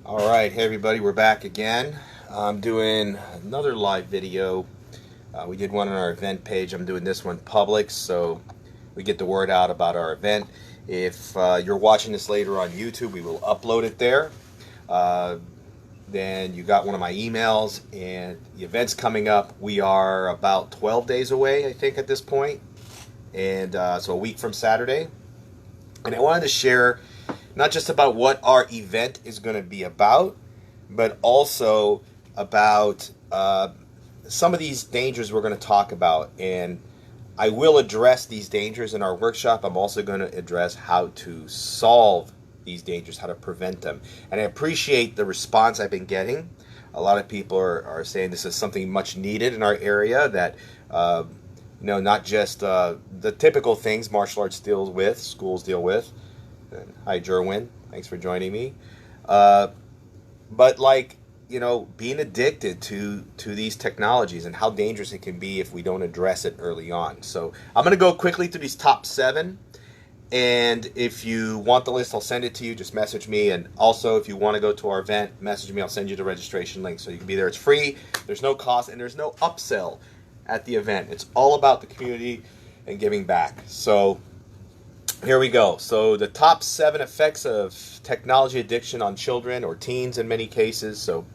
All right, hey everybody, we're back again. I'm doing another live video. We did one on our event page. I'm doing this one public so we get the word out about our event. If you're watching this later on YouTube, we will upload it there. Uh, then you got one of my emails, and the event's coming up. We are about 12 days away, I think, at this point, and so a week from Saturday. And I wanted to share not just about what our event is going to be about, but also about some of these dangers we're going to talk about. And I will address these dangers in our workshop. I'm also going to address how to solve these dangers, how to prevent them. And I appreciate the response I've been getting. A lot of people are saying this is something much needed in our area, that not just the typical things martial arts deals with, schools deal with. Hi, Jerwin. Thanks for joining me. But being addicted to these technologies and how dangerous it can be if we don't address it early on. So I'm going to go quickly through these top 7. And if you want the list, I'll send it to you. Just message me. And also, if you want to go to our event, message me. I'll send you the registration link so you can be there. It's free. There's no cost, and there's no upsell at the event. It's all about the community and giving back. So here we go. So the top 7 effects of technology addiction on children or teens in many cases. So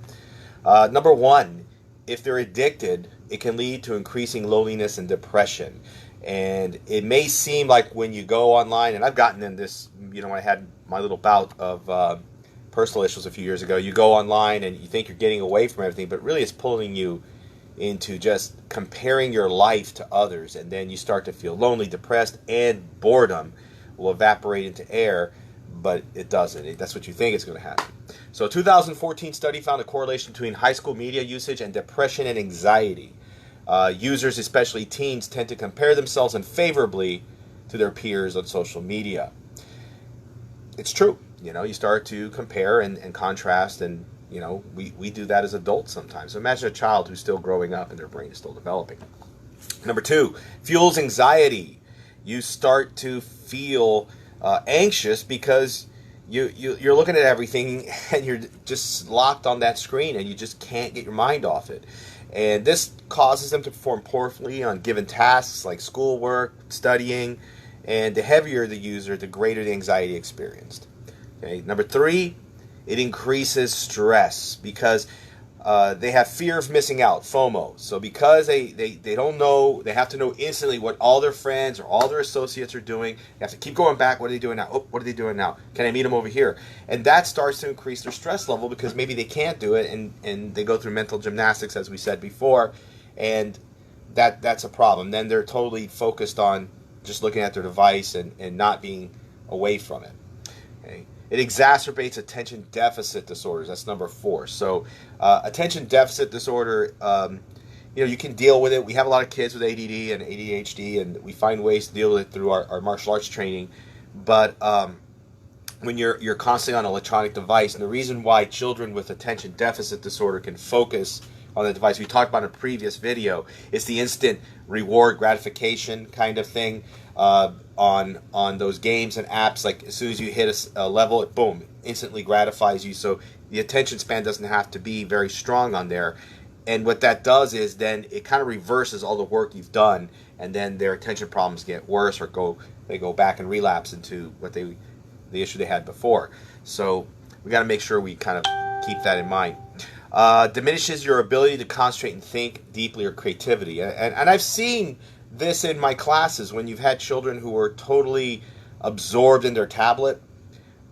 number 1, if they're addicted, it can lead to increasing loneliness and depression. And it may seem like when you go online, and I've gotten in this, when I had my little bout of personal issues a few years ago, you go online and you think you're getting away from everything, but really it's pulling you into just comparing your life to others, and then you start to feel lonely, depressed, and boredom will evaporate into air, but it doesn't. That's what you think is going to happen. So a 2014 study found a correlation between high school media usage and depression and anxiety. Users, especially teens, tend to compare themselves unfavorably to their peers on social media. It's true. You start to compare and contrast, and we do that as adults sometimes. So imagine a child who's still growing up and their brain is still developing. Number 2, fuels anxiety. You start to feel anxious because you're looking at everything and you're just locked on that screen and you just can't get your mind off it. And this causes them to perform poorly on given tasks like schoolwork, studying, and the heavier the user, the greater the anxiety experienced. Okay. Number 3, it increases stress because they have fear of missing out, FOMO. So because they don't know, they have to know instantly what all their friends or all their associates are doing. They have to keep going back. What are they doing now? Oh, what are they doing now? Can I meet them over here? And that starts to increase their stress level because maybe they can't do it, and they go through mental gymnastics, as we said before, and that's a problem. Then they're totally focused on just looking at their device and not being away from it. Okay. It exacerbates attention deficit disorders. That's number 4. So attention deficit disorder, you can deal with it. We have a lot of kids with ADD and ADHD, and we find ways to deal with it through our martial arts training. But when you're constantly on an electronic device, and the reason why children with attention deficit disorder can focus on the device, we talked about in a previous video, is the instant reward gratification kind of thing. On those games and apps, like as soon as you hit a level, it boom, instantly gratifies you. So the attention span doesn't have to be very strong on there. And what that does is then it kind of reverses all the work you've done, and then their attention problems get worse, or they go back and relapse into the issue they had before. So we got to make sure we kind of keep that in mind. Diminishes your ability to concentrate and think deeply, or creativity. And I've seen this in my classes when you've had children who were totally absorbed in their tablet,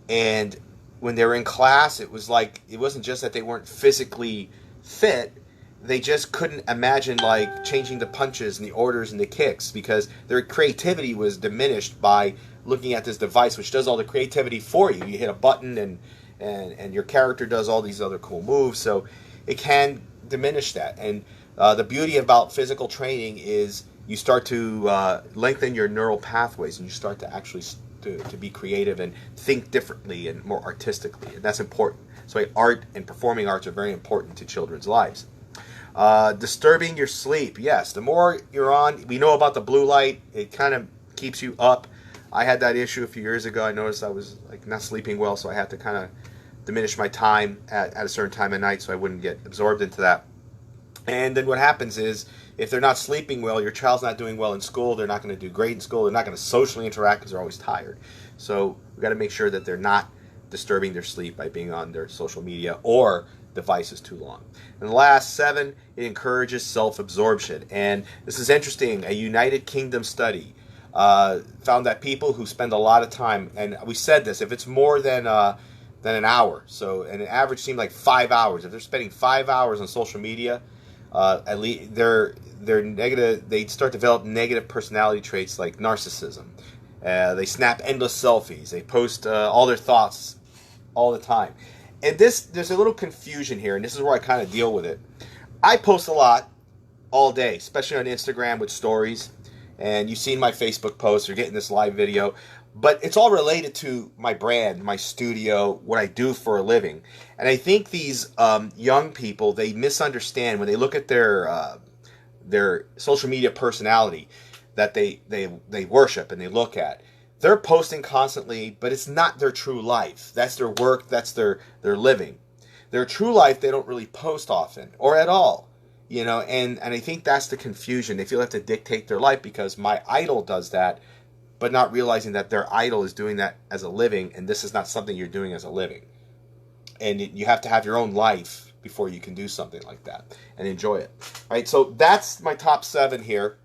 and when they were in class, it wasn't just that they weren't physically fit, they just couldn't imagine changing the punches and the orders and the kicks because their creativity was diminished by looking at this device, which does all the creativity for you. You hit a button and your character does all these other cool moves, so it can diminish that. And the beauty about physical training is you start to lengthen your neural pathways, and you start to actually to be creative and think differently and more artistically, and that's important. So art and performing arts are very important to children's lives. Disturbing your sleep. Yes, the more you're on, we know about the blue light, it kind of keeps you up. I had that issue a few years ago. I noticed I was not sleeping well, so I had to kind of diminish my time at a certain time at night so I wouldn't get absorbed into that. And then what happens is, if they're not sleeping well, your child's not doing well in school, they're not going to do great in school, they're not going to socially interact because they're always tired. So we've got to make sure that they're not disturbing their sleep by being on their social media or devices too long. And the last 7, it encourages self-absorption. And this is interesting. A United Kingdom study found that people who spend a lot of time, and we said this, if it's more than an hour, so an average seemed like 5 hours. If they're spending 5 hours on social media, at least they're negative. They start to develop negative personality traits like narcissism. They snap endless selfies. They post all their thoughts all the time. And there's a little confusion here, and this is where I kind of deal with it. I post a lot all day, especially on Instagram with stories. And you've seen my Facebook posts. You're getting this live video. But it's all related to my brand, my studio, what I do for a living. And I think these young people, they misunderstand when they look at their social media personality that they worship and they look at. They're posting constantly, but it's not their true life. That's their work. That's their living. Their true life, they don't really post often or at all. You know, and I think that's the confusion. They feel they have to dictate their life because my idol does that, but not realizing that their idol is doing that as a living, and this is not something you're doing as a living. And you have to have your own life before you can do something like that and enjoy it. All right, so that's my top 7 here.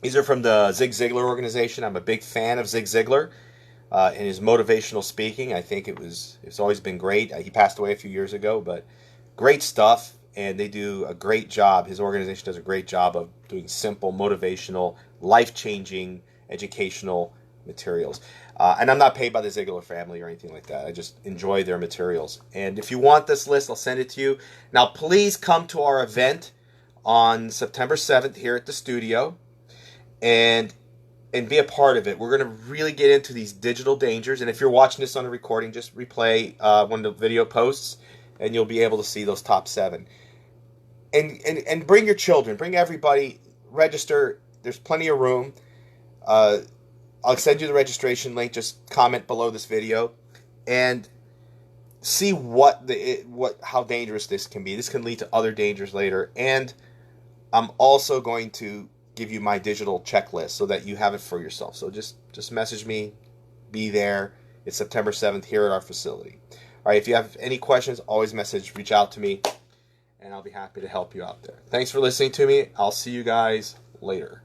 These are from the Zig Ziglar organization. I'm a big fan of Zig Ziglar and his motivational speaking. I think it's always been great. He passed away a few years ago, but great stuff, and they do a great job. His organization does a great job of doing simple, motivational, life-changing, educational materials. And I'm not paid by the Ziglar family or anything like that. I just enjoy their materials. And if you want this list, I'll send it to you. Now, please come to our event on September 7th here at the studio and be a part of it. We're going to really get into these digital dangers. And if you're watching this on a recording, just replay one of the video posts, and you'll be able to see those top 7. And bring your children. Bring everybody. Register. There's plenty of room. I'll send you the registration link. Just comment below this video and see how dangerous this can be. This can lead to other dangers later. And I'm also going to give you my digital checklist so that you have it for yourself. So just message me. Be there. It's September 7th here at our facility. All right. If you have any questions, always reach out to me, and I'll be happy to help you out there. Thanks for listening to me. I'll see you guys later.